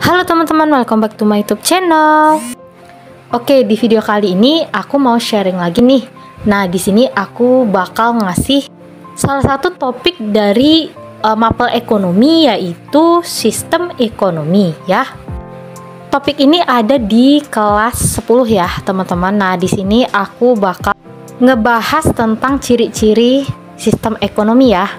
Halo teman-teman, welcome back to my YouTube channel. Oke, di video kali ini aku mau sharing lagi nih. Nah, di sini aku bakal ngasih salah satu topik dari mapel ekonomi, yaitu sistem ekonomi ya. Topik ini ada di kelas 10 ya, teman-teman. Nah, di sini aku bakal ngebahas tentang ciri-ciri sistem ekonomi ya.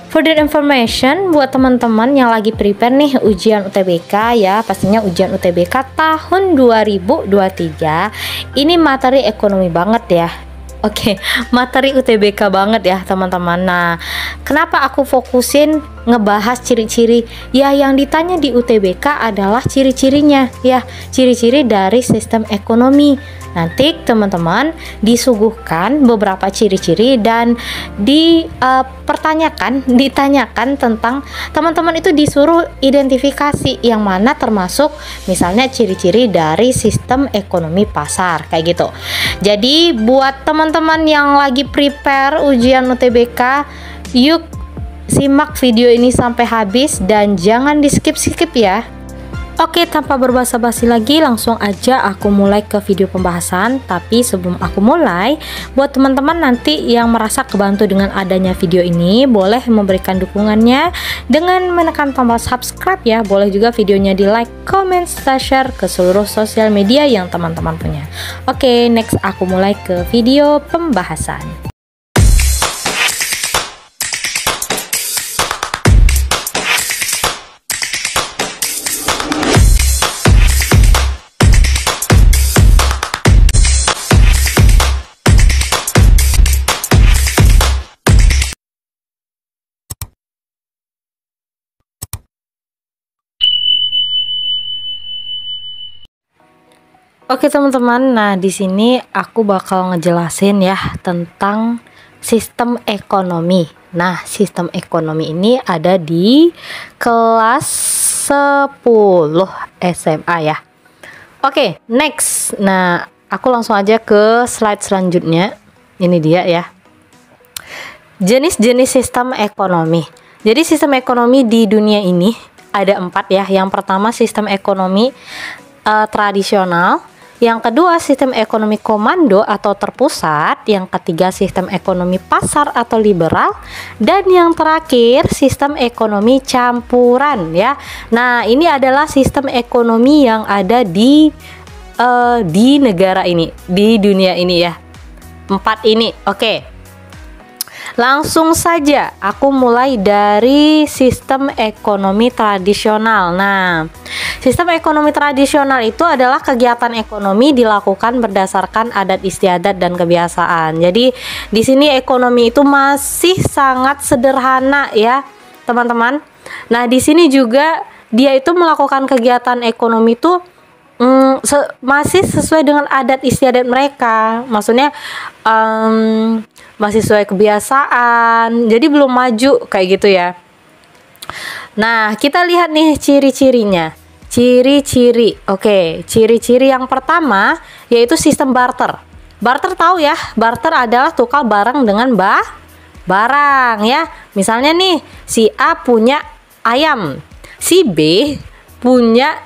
For the information, buat teman-teman yang lagi prepare nih ujian UTBK ya, pastinya ujian UTBK tahun 2023, ini materi ekonomi banget ya. Oke, materi UTBK banget ya teman-teman. Nah, kenapa aku fokusin ngebahas ciri-ciri? Ya, yang ditanya di UTBK adalah ciri-cirinya ya, ciri-ciri dari sistem ekonomi. Nanti teman-teman disuguhkan beberapa ciri-ciri dan ditanyakan tentang teman-teman itu disuruh identifikasi yang mana termasuk misalnya ciri-ciri dari sistem ekonomi pasar kayak gitu. Jadi buat teman-teman yang lagi prepare ujian UTBK, yuk simak video ini sampai habis dan jangan di skip-skip ya. Oke, tanpa berbasa-basi lagi, langsung aja aku mulai ke video pembahasan. Tapi sebelum aku mulai, buat teman-teman nanti yang merasa kebantu dengan adanya video ini, boleh memberikan dukungannya dengan menekan tombol subscribe ya. Boleh juga videonya di like, comment, serta share ke seluruh sosial media yang teman-teman punya. Oke, next aku mulai ke video pembahasan. Oke teman-teman, nah di sini aku bakal ngejelasin ya tentang sistem ekonomi. Nah, sistem ekonomi ini ada di kelas 10 SMA ya. Oke, next. Nah, aku langsung aja ke slide selanjutnya. Ini dia ya. Jenis-jenis sistem ekonomi. Jadi sistem ekonomi di dunia ini ada 4 ya. Yang pertama sistem ekonomi tradisional. Yang kedua sistem ekonomi komando atau terpusat, yang ketiga sistem ekonomi pasar atau liberal, dan yang terakhir sistem ekonomi campuran ya. Nah, ini adalah sistem ekonomi yang ada di negara ini, di dunia ini ya. 4 ini. Oke. Langsung saja aku mulai dari sistem ekonomi tradisional. Nah, sistem ekonomi tradisional itu adalah kegiatan ekonomi dilakukan berdasarkan adat istiadat dan kebiasaan. Jadi di sini ekonomi itu masih sangat sederhana ya, teman-teman. Nah, di sini juga dia itu melakukan kegiatan ekonomi itu masih sesuai dengan adat istiadat mereka. Maksudnya masih sesuai kebiasaan. Jadi belum maju kayak gitu ya. Nah, kita lihat nih ciri-cirinya. Ciri-ciri. Oke, ciri-ciri yang pertama yaitu sistem barter. Barter tahu ya, barter adalah tukar barang dengan barang ya. Misalnya nih, si A punya ayam, si B punya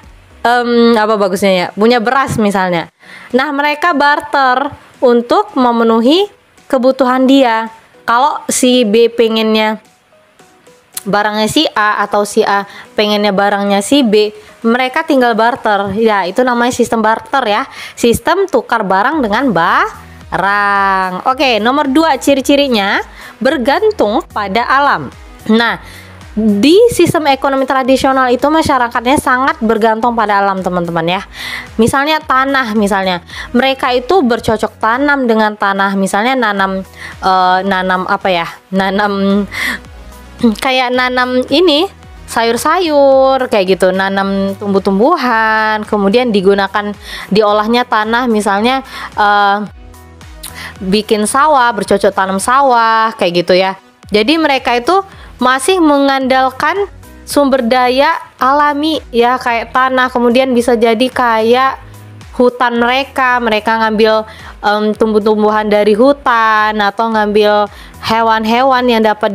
apa bagusnya ya? Punya beras misalnya. Nah, mereka barter untuk memenuhi kebutuhan dia. Kalau si B pengennya barangnya si A atau si A pengennya barangnya si B, mereka tinggal barter. Ya, itu namanya sistem barter ya. Sistem tukar barang dengan barang. Oke, nomor 2 ciri-cirinya bergantung pada alam. Nah, di sistem ekonomi tradisional itu masyarakatnya sangat bergantung pada alam teman-teman ya. Misalnya tanah, misalnya mereka itu bercocok tanam dengan tanah. Misalnya nanam apa ya, nanam kayak nanam ini sayur-sayur kayak gitu, nanam tumbuh-tumbuhan, kemudian digunakan diolahnya tanah, misalnya bikin sawah, bercocok tanam sawah kayak gitu ya. Jadi mereka itu masih mengandalkan sumber daya alami ya, kayak tanah, kemudian bisa jadi kayak hutan mereka ngambil tumbuh-tumbuhan dari hutan atau ngambil hewan-hewan yang dapat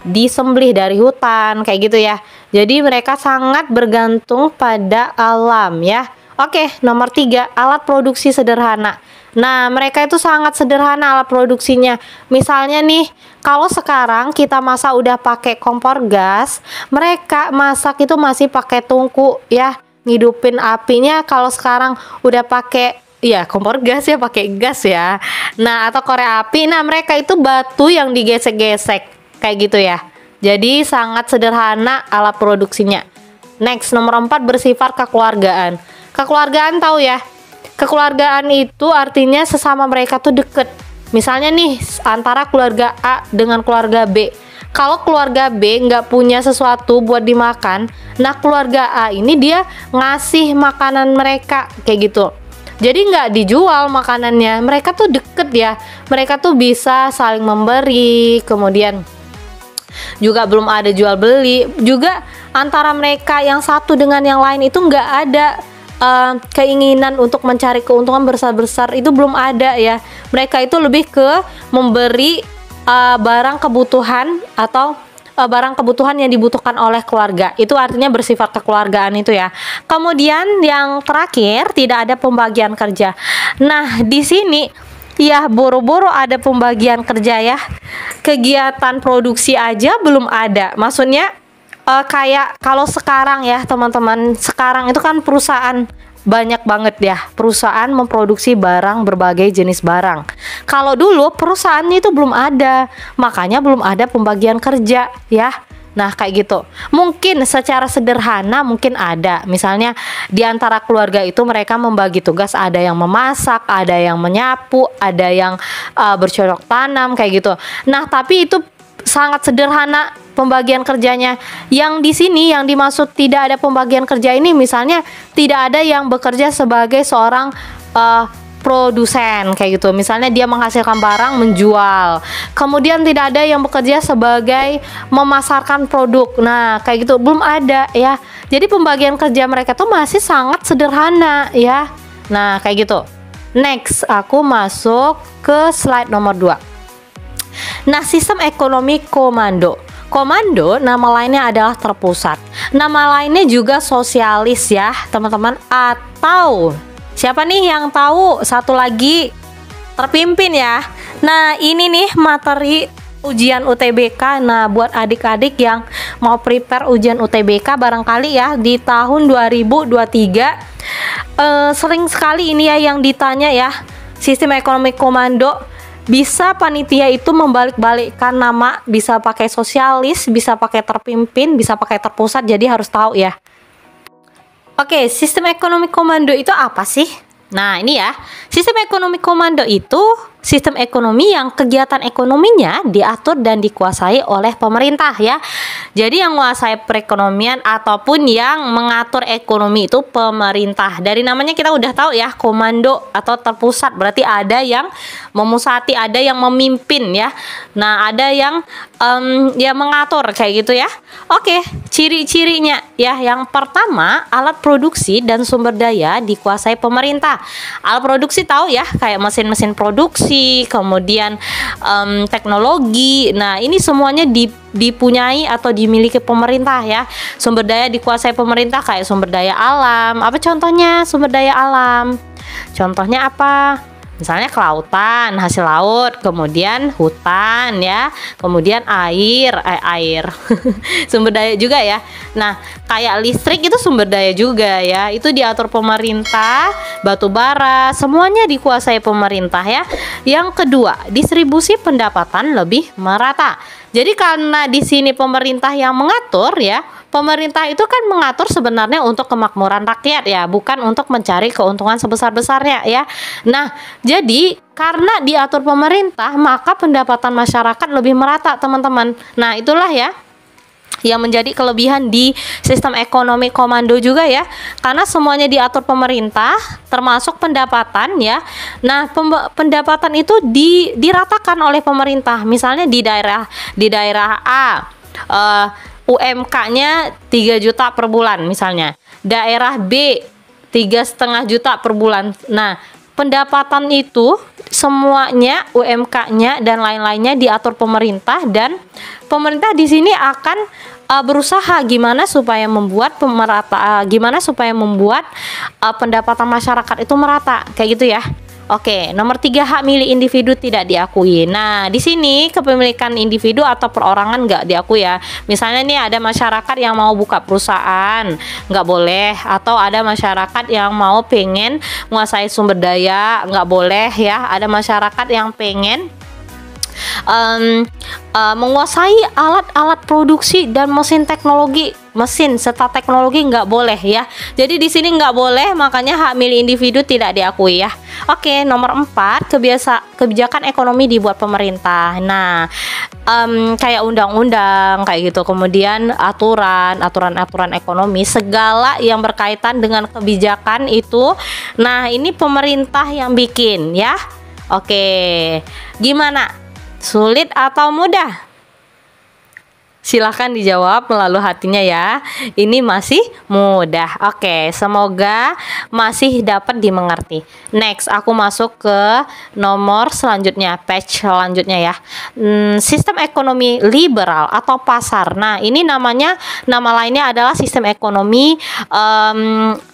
disembelih dari hutan kayak gitu ya. Jadi mereka sangat bergantung pada alam ya. Oke, nomor 3, alat produksi sederhana. Nah, mereka itu sangat sederhana alat produksinya. Misalnya nih, kalau sekarang kita masak udah pakai kompor gas, mereka masak itu masih pakai tungku ya, ngidupin apinya. Kalau sekarang udah pakai ya kompor gas ya, pakai gas ya. Nah, atau korek api. Nah, mereka itu batu yang digesek-gesek kayak gitu ya. Jadi sangat sederhana alat produksinya. Next, nomor 4, bersifat kekeluargaan. Kekeluargaan tahu ya, kekeluargaan itu artinya sesama mereka tuh deket. Misalnya nih antara keluarga A dengan keluarga B. Kalau keluarga B nggak punya sesuatu buat dimakan, nah keluarga A ini dia ngasih makanan mereka kayak gitu. Jadi nggak dijual makanannya, mereka tuh deket ya. Mereka tuh bisa saling memberi, kemudian juga belum ada jual beli. Juga antara mereka yang satu dengan yang lain itu nggak ada keinginan untuk mencari keuntungan besar-besar, itu belum ada ya. Mereka itu lebih ke memberi barang kebutuhan atau barang kebutuhan yang dibutuhkan oleh keluarga. Itu artinya bersifat kekeluargaan itu ya. Kemudian yang terakhir, tidak ada pembagian kerja. Nah, di sini ya boro-boro ada pembagian kerja ya. Kegiatan produksi aja belum ada. Maksudnya kayak kalau sekarang ya teman-teman, sekarang itu kan perusahaan banyak banget ya, perusahaan memproduksi barang, berbagai jenis barang. Kalau dulu perusahaan itu belum ada, makanya belum ada pembagian kerja ya. Nah kayak gitu. Mungkin secara sederhana mungkin ada, misalnya di antara keluarga itu mereka membagi tugas, ada yang memasak, ada yang menyapu, ada yang bercocok tanam kayak gitu. Nah tapi itu sangat sederhana pembagian kerjanya. Yang di sini yang dimaksud tidak ada pembagian kerja ini, misalnya tidak ada yang bekerja sebagai seorang produsen kayak gitu. Misalnya dia menghasilkan barang, menjual. Kemudian tidak ada yang bekerja sebagai memasarkan produk. Nah, kayak gitu belum ada ya. Jadi pembagian kerja mereka tuh masih sangat sederhana ya. Nah, kayak gitu. Next, aku masuk ke slide nomor 2. Nah, sistem ekonomi komando. Komando nama lainnya adalah terpusat. Nama lainnya juga sosialis ya, teman-teman. Atau siapa nih yang tahu? Satu lagi, terpimpin ya. Nah, ini nih materi ujian UTBK. Nah, buat adik-adik yang mau prepare ujian UTBK barangkali ya di tahun 2023 sering sekali ini ya yang ditanya ya, sistem ekonomi komando. Bisa panitia itu membalik-balikkan nama, bisa pakai sosialis, bisa pakai terpimpin, bisa pakai terpusat, jadi harus tahu ya. Oke, sistem ekonomi komando itu apa sih? Nah ini ya, sistem ekonomi komando itu sistem ekonomi yang kegiatan ekonominya diatur dan dikuasai oleh pemerintah ya. Jadi yang menguasai perekonomian ataupun yang mengatur ekonomi itu pemerintah. Dari namanya kita udah tahu ya, komando atau terpusat, berarti ada yang memusati, ada yang memimpin ya. Nah ada yang ya mengatur kayak gitu ya. Oke, ciri-cirinya ya, yang pertama alat produksi dan sumber daya dikuasai pemerintah. Alat produksi tahu ya, kayak mesin-mesin produksi, kemudian teknologi. Nah ini semuanya dipunyai atau dimiliki pemerintah ya. Sumber daya dikuasai pemerintah, kayak sumber daya alam. Apa contohnya sumber daya alam? Contohnya apa? Misalnya kelautan, hasil laut, kemudian hutan ya, kemudian air sumber daya juga ya. Nah kayak listrik itu sumber daya juga ya, itu diatur pemerintah. Batu bara semuanya dikuasai pemerintah ya. Yang kedua, distribusi pendapatan lebih merata. Jadi karena di sini pemerintah yang mengatur ya, pemerintah itu kan mengatur sebenarnya untuk kemakmuran rakyat ya, bukan untuk mencari keuntungan sebesar-besarnya ya. Nah, jadi karena diatur pemerintah, maka pendapatan masyarakat lebih merata, teman-teman. Nah, itulah ya yang menjadi kelebihan di sistem ekonomi komando juga ya, karena semuanya diatur pemerintah termasuk pendapatan ya. Nah pendapatan itu diratakan oleh pemerintah. Misalnya di daerah A UMK-nya 3 juta per bulan misalnya, daerah B 3,5 juta per bulan. Nah pendapatan itu semuanya, UMK-nya dan lain-lainnya diatur pemerintah, dan pemerintah di sini akan berusaha gimana supaya membuat pendapatan masyarakat itu merata, kayak gitu ya. Oke, nomor 3, hak milik individu tidak diakui. Nah, di sini kepemilikan individu atau perorangan nggak diakui ya. Misalnya nih ada masyarakat yang mau buka perusahaan, nggak boleh. Atau ada masyarakat yang mau pengen menguasai sumber daya, nggak boleh ya. Ada masyarakat yang pengen menguasai alat-alat produksi dan mesin serta teknologi, nggak boleh ya. Jadi di sini nggak boleh, makanya hak milik individu tidak diakui ya. Oke, nomor 4, kebijakan ekonomi dibuat pemerintah. Nah, kayak undang-undang kayak gitu, kemudian aturan ekonomi, segala yang berkaitan dengan kebijakan itu. Nah, ini pemerintah yang bikin ya. Oke, gimana? Sulit atau mudah? Silahkan dijawab melalui hatinya ya. Ini masih mudah. Oke, semoga masih dapat dimengerti. Next, aku masuk ke nomor selanjutnya, page selanjutnya ya. Sistem ekonomi liberal atau pasar. Nah, ini nama lainnya adalah sistem ekonomi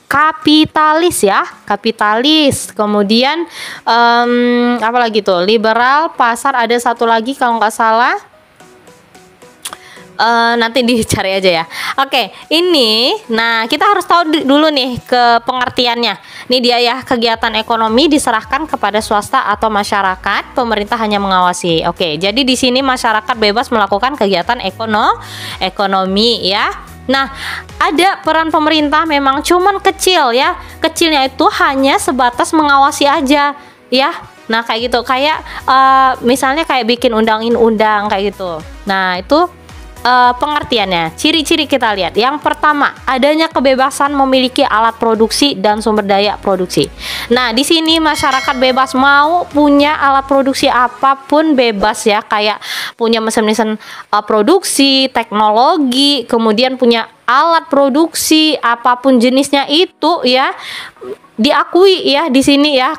kapitalis ya, kapitalis. Kemudian apa lagi tuh? Liberal, pasar, ada satu lagi kalau nggak salah. Nanti dicari aja ya. Oke, ini nah kita harus tahu dulu nih ke pengertiannya. Ini dia ya, kegiatan ekonomi diserahkan kepada swasta atau masyarakat, pemerintah hanya mengawasi. Oke, jadi di sini masyarakat bebas melakukan kegiatan ekonomi ya. Nah, ada peran pemerintah memang cuman kecil ya. Kecilnya itu hanya sebatas mengawasi aja ya. Nah, kayak gitu, kayak misalnya kayak bikin undang-undang kayak gitu. Nah, itu pengertiannya. Ciri-ciri kita lihat. Yang pertama, adanya kebebasan memiliki alat produksi dan sumber daya produksi. Nah, di sini masyarakat bebas mau punya alat produksi apapun bebas ya, kayak punya mesin-mesin produksi, teknologi, kemudian punya alat produksi apapun jenisnya itu ya. Diakui ya di sini ya,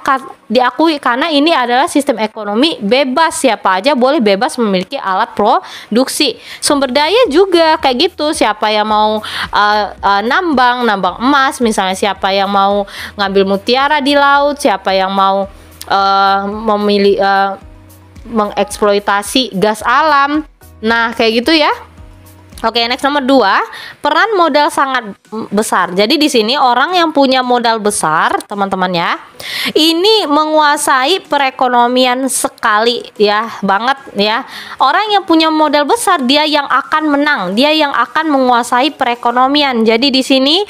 diakui karena ini adalah sistem ekonomi bebas, siapa aja boleh bebas memiliki alat produksi. Sumber daya juga kayak gitu, siapa yang mau nambang emas misalnya, siapa yang mau ngambil mutiara di laut, siapa yang mau mengeksploitasi gas alam. Nah, kayak gitu ya. Oke, next nomor 2, peran modal sangat besar. Jadi di sini orang yang punya modal besar, teman-teman ya, ini menguasai perekonomian sekali ya, banget ya. Orang yang punya modal besar dia yang akan menang, dia yang akan menguasai perekonomian. Jadi di sini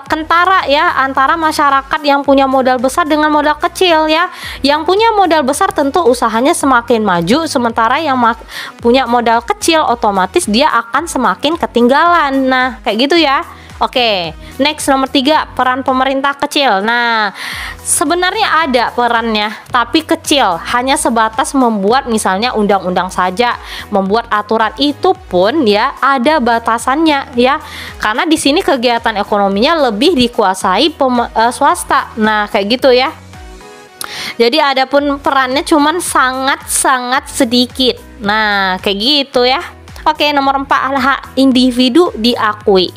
kentara ya antara masyarakat yang punya modal besar dengan modal kecil ya. Yang punya modal besar tentu usahanya semakin maju, sementara yang punya modal kecil otomatis dia akan semakin ketinggalan. Nah, kayak gitu ya. Oke, next nomor 3, peran pemerintah kecil. Nah, sebenarnya ada perannya, tapi kecil, hanya sebatas membuat misalnya undang-undang saja, membuat aturan, itu pun ya ada batasannya ya. Karena di sini kegiatan ekonominya lebih dikuasai swasta. Nah, kayak gitu ya. Jadi adapun perannya cuman sangat-sangat sedikit. Nah, kayak gitu ya. Oke, nomor 4, hak individu diakui.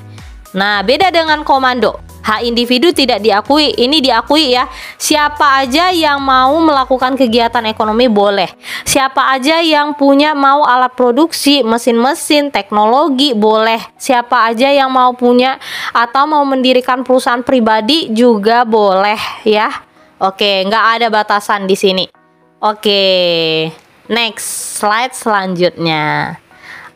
Nah, beda dengan komando. Hak individu tidak diakui. Ini diakui ya. Siapa aja yang mau melakukan kegiatan ekonomi boleh. Siapa aja yang punya mau alat produksi, mesin-mesin, teknologi boleh. Siapa aja yang mau punya atau mau mendirikan perusahaan pribadi juga boleh ya. Oke, nggak ada batasan di sini. Oke, next slide selanjutnya.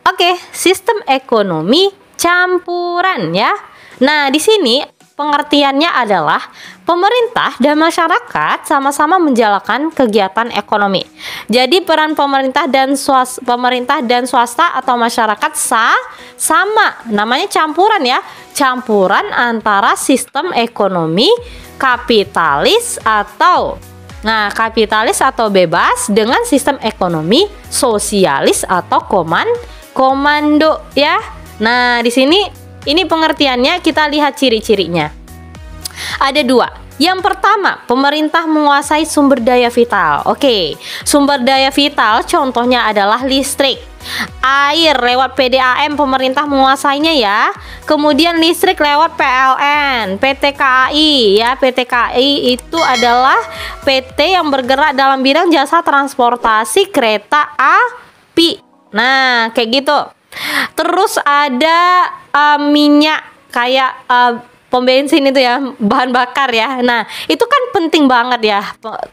Oke, sistem ekonomi campuran ya. Nah, di sini pengertiannya adalah pemerintah dan masyarakat sama-sama menjalankan kegiatan ekonomi. Jadi peran pemerintah dan swasta atau masyarakat sama, namanya campuran ya. Campuran antara sistem ekonomi kapitalis atau kapitalis atau bebas dengan sistem ekonomi sosialis atau komando ya. Nah, di sini ini pengertiannya, kita lihat ciri-cirinya. Ada 2. Yang pertama, pemerintah menguasai sumber daya vital. Oke, sumber daya vital contohnya adalah listrik. Air lewat PDAM pemerintah menguasainya ya. Kemudian listrik lewat PLN, PT KAI ya. PT KAI itu adalah PT yang bergerak dalam bidang jasa transportasi kereta api. Nah, kayak gitu. Terus ada minyak kayak pom bensin itu ya, bahan bakar ya. Nah, itu kan penting banget ya,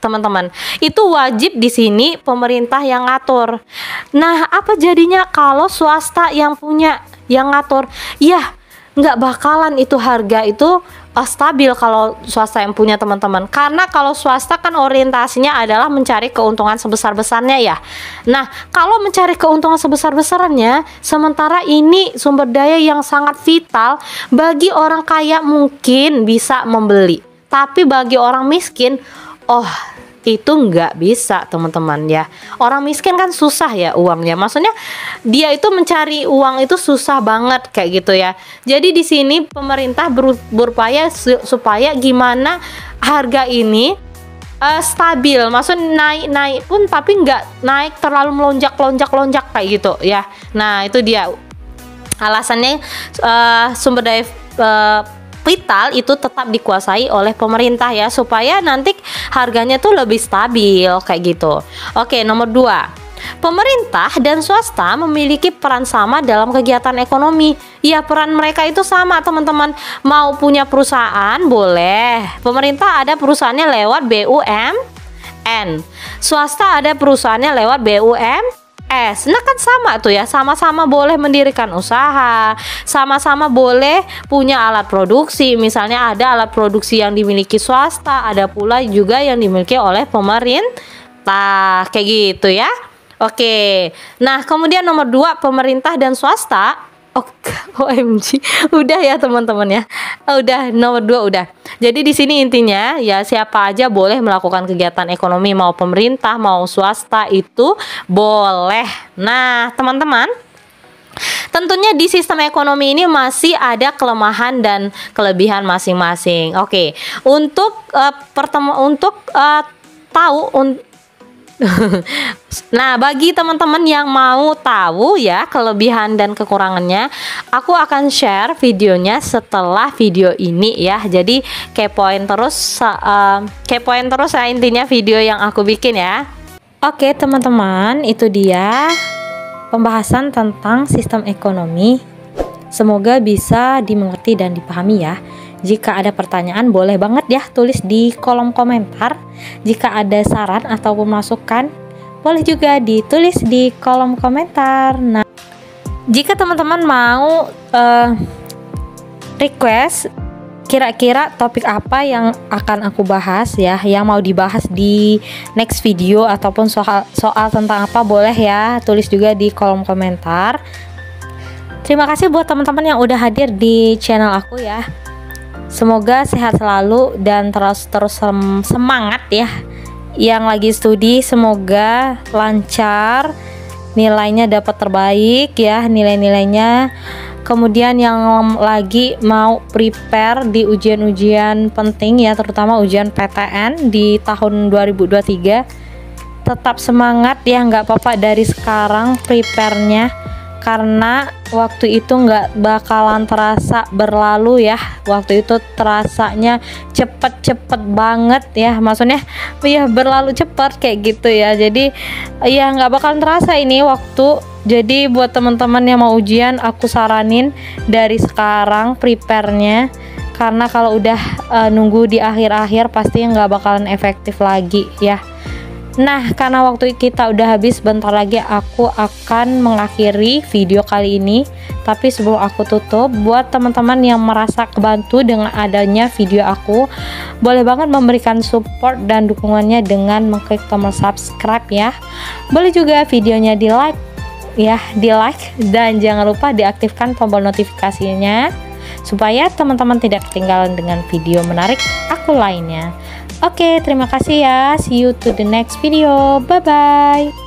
teman-teman. Itu wajib di sini pemerintah yang ngatur. Nah, apa jadinya kalau swasta yang punya, yang ngatur? Ya, nggak bakalan itu harga itu stabil kalau swasta yang punya, teman-teman. Karena kalau swasta kan orientasinya adalah mencari keuntungan sebesar-besarnya ya. Nah, kalau mencari keuntungan sebesar-besarnya, sementara ini sumber daya yang sangat vital bagi orang kaya mungkin bisa membeli. Tapi bagi orang miskin, itu nggak bisa, teman-teman ya. Orang miskin kan susah ya uangnya. Maksudnya dia itu mencari uang itu susah banget kayak gitu ya. Jadi di sini pemerintah berupaya supaya gimana harga ini stabil. Maksudnya naik pun tapi nggak naik terlalu melonjak kayak gitu ya. Nah, itu dia alasannya, sumber daya vital itu tetap dikuasai oleh pemerintah ya, supaya nanti harganya tuh lebih stabil kayak gitu. Oke, nomor 2. Pemerintah dan swasta memiliki peran sama dalam kegiatan ekonomi. Ya, peran mereka itu sama, teman-teman. Mau punya perusahaan boleh. Pemerintah ada perusahaannya lewat BUMN. Swasta ada perusahaannya lewat BUMN. Nah kan sama tuh ya, sama-sama boleh mendirikan usaha, sama-sama boleh punya alat produksi. Misalnya ada alat produksi yang dimiliki swasta, ada pula juga yang dimiliki oleh pemerintah, kayak gitu ya. Oke, nah kemudian nomor 2, pemerintah dan swasta. OMG, udah ya teman-teman ya. Udah nomor 2 udah. Jadi di sini intinya ya, siapa aja boleh melakukan kegiatan ekonomi, mau pemerintah mau swasta itu boleh. Nah, teman-teman, tentunya di sistem ekonomi ini masih ada kelemahan dan kelebihan masing-masing. Oke, untuk nah, bagi teman-teman yang mau tahu ya kelebihan dan kekurangannya, aku akan share videonya setelah video ini ya. Jadi kepoin terus ya intinya video yang aku bikin ya. Oke, teman-teman, itu dia pembahasan tentang sistem ekonomi. Semoga bisa dimengerti dan dipahami ya. Jika ada pertanyaan boleh banget ya tulis di kolom komentar. Jika ada saran ataupun masukan boleh juga ditulis di kolom komentar. Nah, jika teman-teman mau request kira-kira topik apa yang akan aku bahas ya, yang mau dibahas di next video ataupun soal tentang apa, boleh ya tulis juga di kolom komentar. Terima kasih buat teman-teman yang udah hadir di channel aku ya. Semoga sehat selalu dan terus semangat ya. Yang lagi studi semoga lancar, nilainya dapat terbaik ya, nilai-nilainya. Kemudian yang lagi mau prepare di ujian-ujian penting ya, terutama ujian PTN di tahun 2023, tetap semangat ya, nggak apa-apa dari sekarang prepare-nya. Karena waktu itu nggak bakalan terasa berlalu ya. Waktu itu terasanya cepet banget ya. Maksudnya ya berlalu cepet kayak gitu ya. Jadi ya nggak bakalan terasa ini waktu. Jadi buat teman-teman yang mau ujian, aku saranin dari sekarang prepare-nya. Karena kalau udah nunggu di akhir-akhir pasti nggak bakalan efektif lagi ya. Nah, karena waktu kita udah habis, bentar lagi aku akan mengakhiri video kali ini. Tapi sebelum aku tutup, buat teman-teman yang merasa kebantu dengan adanya video aku, boleh banget memberikan support dan dukungannya dengan mengklik tombol subscribe ya. Boleh juga videonya di like ya, dan jangan lupa diaktifkan tombol notifikasinya supaya teman-teman tidak ketinggalan dengan video menarik aku lainnya. Oke, terima kasih ya. See you to the next video. Bye-bye.